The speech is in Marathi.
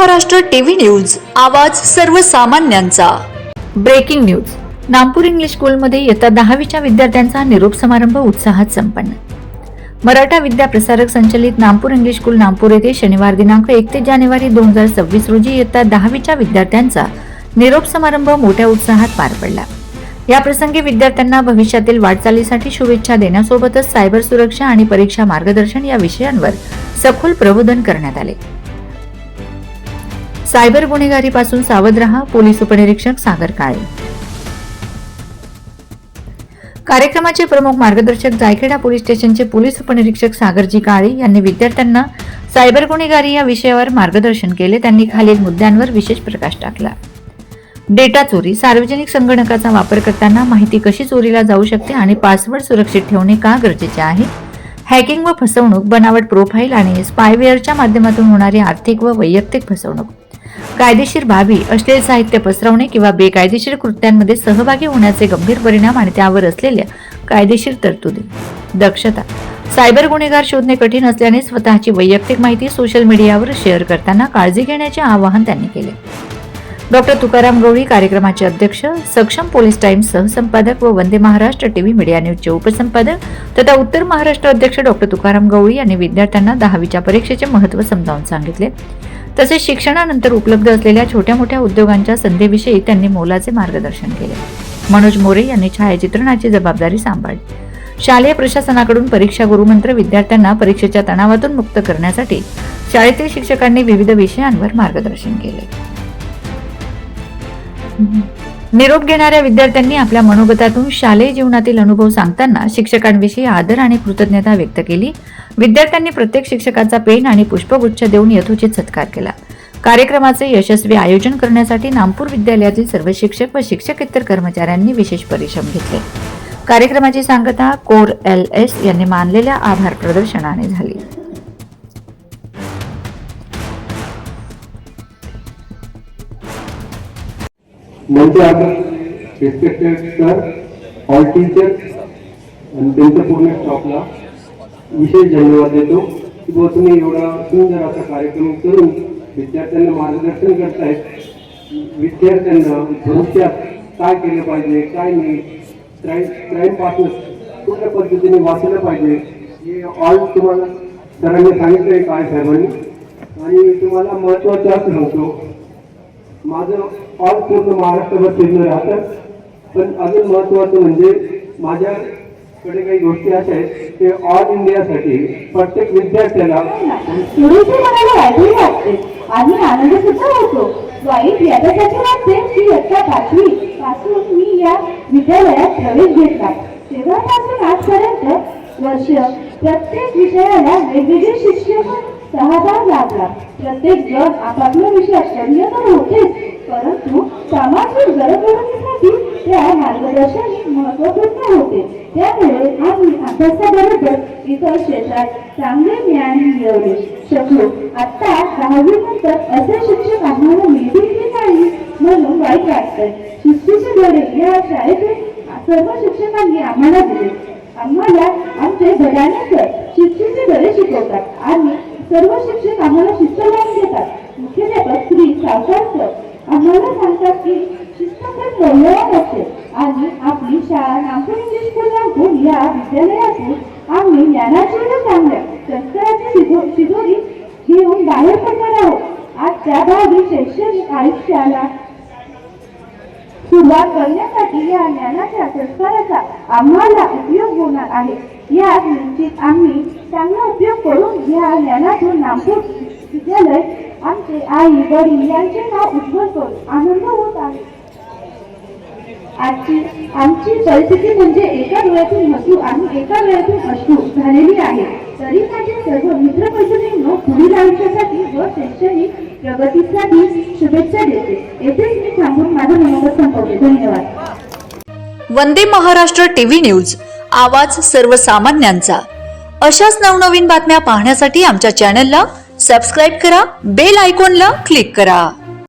महाराष्ट्र टीव्ही न्यूज, आवाज सर्वसामान्यांचा। Breaking news. नामपूर इंग्लिश स्कूलमध्ये इयत्ता 10वीच्या विद्यार्थ्यांचा निरोप समारंभ उत्साहात संपन्न। मराठा विद्या प्रसारक संचलित नामपूर इंग्लिश स्कूल नामपूर येथे शनिवार दिनांक 1 जानेवारी 2026 रोजी इयत्ता 10वीच्या विद्यार्थ्यांचा निरोप समारंभ मोठ्या उत्साहात पार पडला। या प्रसंगी विद्यार्थ्यांना भविष्यातील वाटचालीसाठी शुभेच्छा देण्यासोबतच सायबर सुरक्षा आणि परीक्षा मार्गदर्शन या विषयांवर सखोल प्रबोधन करण्यात आले। सायबर गुन्हेगारीपासून सावध रहा, पोलीस उपनिरीक्षक सागर काळे। कार्यक्रमाचे प्रमुख मार्गदर्शक जायखेडा पोलीस स्टेशनचे पोलीस उपनिरीक्षक सागरजी काळे यांनी विद्यार्थ्यांना सायबर गुन्हेगारी या विषयावर मार्गदर्शन केले। त्यांनी खालील मुद्द्यांवर विशेष प्रकाश टाकला। डेटा चोरी, सार्वजनिक संगणकाचा वापर करताना माहिती कशी चोरीला जाऊ शकते आणि पासवर्ड सुरक्षित ठेवणे का गरजेचे आहे, हॅकिंग व फसवणूक, बनावट प्रोफाइल आणि स्पायवेअरच्या माध्यमातून होणारी आर्थिक व वैयक्तिक फसवणूक, कायदेशीर बाबी, अश्लील साहित्य पसरवणे किंवा बेकायदेशीर कृत्यांमध्ये सहभागी होण्याचे गंभीर परिणाम आणि त्यावर असलेल्या कायदेशीर तरतुदी, दक्षता, सायबर गुन्हेगार शोधणे कठीण असल्याने स्वतःची वैयक्तिक माहिती सोशल मीडियावर शेअर करताना काळजी घेण्याचे आवाहन त्यांनी केले। डॉक्टर तुकाराम गवळी कार्यक्रमाचे अध्यक्ष, सक्षम पोलीस टाइम्स सहसंपादक व वंदे महाराष्ट्र टीव्ही मीडिया न्यूजचे उपसंपादक तथा उत्तर महाराष्ट्र अध्यक्ष डॉक्टर तुकाराम गवळी यांनी विद्यार्थ्यांना 10वीच्या परीक्षेचे महत्त्व समजावून सांगितले। तसेच शिक्षणानंतर उपलब्ध असलेल्या छोट्या मोठ्या उद्योगांच्या संधीविषयी त्यांनी मोलाचे मार्गदर्शन केले। मनोज मोरे यांनी छायाचित्रणाची जबाबदारी सांभाळली। शालेय प्रशासनाकडून परीक्षा गुरुमंत्र विद्यार्थ्यांना परीक्षेच्या तणावातून मुक्त करण्यासाठी शाळेतील शिक्षकांनी विविध विषयांवर मार्गदर्शन केले। निरोप घेणाऱ्या विद्यार्थ्यांनी आपल्या मनोगतातून शालेय जीवनातील अनुभव सांगताना शिक्षकांविषयी आदर आणि कृतज्ञता व्यक्त केली। विद्यार्थ्यांनी प्रत्येक शिक्षकाचा पेन आणि पुष्पगुच्छ देऊन यथोचित सत्कार केला। कार्यक्रमाचे यशस्वी आयोजन करण्यासाठी नामपूर विद्यालयातील सर्व शिक्षक व शिक्षकेतर कर्मचाऱ्यांनी विशेष परिश्रम घेतले। कार्यक्रमाची सांगता कोर LS यांनी मानलेल्या आभार प्रदर्शनाने झाली। म्हणजे आपण रिस्पेक्टेड सर, ऑल टीचर्स आणि त्यांच्या पूर्ण स्टॉफला विशेष धन्यवाद देतो की तुम्ही एवढा सुंदर असा कार्यक्रम करून विद्यार्थ्यांना मार्गदर्शन करतायत। विद्यार्थ्यांना भविष्यात काय केलं पाहिजे, काय नाही, क्राईमपासून कुठल्या पद्धतीने वाचलं पाहिजे हे ऑल तुम्हाला सरांनी सांगितलं आहे काय साहेबांनी। आणि तुम्हाला महत्त्वाचं असं सांगतो, माझं ऑल पूर्ण महाराष्ट्रभर फिरणं राहतं, पण अजून महत्त्वाचं म्हणजे माझ्याकडे काही गोष्टी अशा आहेत ते ऑल इंडियासाठी प्रत्येक विद्यार्थ्याला आणि आनंद सुद्धा होतो। वाईट याच्यासाठी वाटते की इयत्ता 5वी पासून मी या विद्यालयात प्रवेश घेतला। तेव्हापासून आजपर्यंत वर्ष प्रत्येक विषयाला वेगवेगळे शिक्षक सहभाग लाभला। प्रत्येक जण आपापल्या विषयात तज्ञ तर होतेच, परंतु सामाजिक जबाबदारीसाठी त्या मार्गदर्शन महत्त्वपूर्ण होते। त्यामुळे आम्ही अभ्यासाबरोबर इतर क्षेत्रात चांगले ज्ञान मिळवले शकलो। आता 10वी नंतर असे शिक्षक आम्हाला मिळतील की नाही म्हणून वाईट वाटतंय। शिस्तीचे धडे या शाळेतील सर्व शिक्षकांनी आम्हाला दिले। आम्हाला आमचे घराणे सर शिस्तीचे धडे शिकवतात आणि सर्व शिक्षक आम्हाला शिस्त लावून देतात। मुख्याध्यापक श्री सावकार सर आम्हाला सांगतात की शिस्त खूप मौल्यवान असते आणि आपली शाळा नामपूर इंग्लिश स्कूल नामपूर या विद्यालयातून आम्ही ज्ञानाची व चांगल्या संस्काराची शिदोरी घेऊन बाहेर पडणार आहोत। आजच्या भावी शैक्षणिक आयुष्याला सुरुवात करण्यासाठी या ज्ञानाच्या संस्काराचा आम्हाला उपयोग होणार आहे। या निश्चित आम्ही चांगला उपयोग करून या ज्ञानातून नामपूर विद्यालय आमचे आई वडील यांचे नाव उज्ज्वल करून आनंद होत आहे। आमची परिस्थिती म्हणजे एका डोळ्यातून हसू आणि एका डोळ्यातून अश्रू झालेली आहे। तरी माझे सर्व मित्रमैत्रिणींना पुढील आयुष्यासाठी व शैक्षणिक प्रगतीसाठी शुभेच्छा देते। येथेच मी थांबून माझं मनोगत संपवते। धन्यवाद। वंदे महाराष्ट्र टीव्ही न्यूज, आवाज सर्वसामान्यांचा। अशाच नवनवीन बातम्या पाहण्यासाठी आमच्या चॅनलला सबस्क्राईब करा, बेल आयकॉनला क्लिक करा।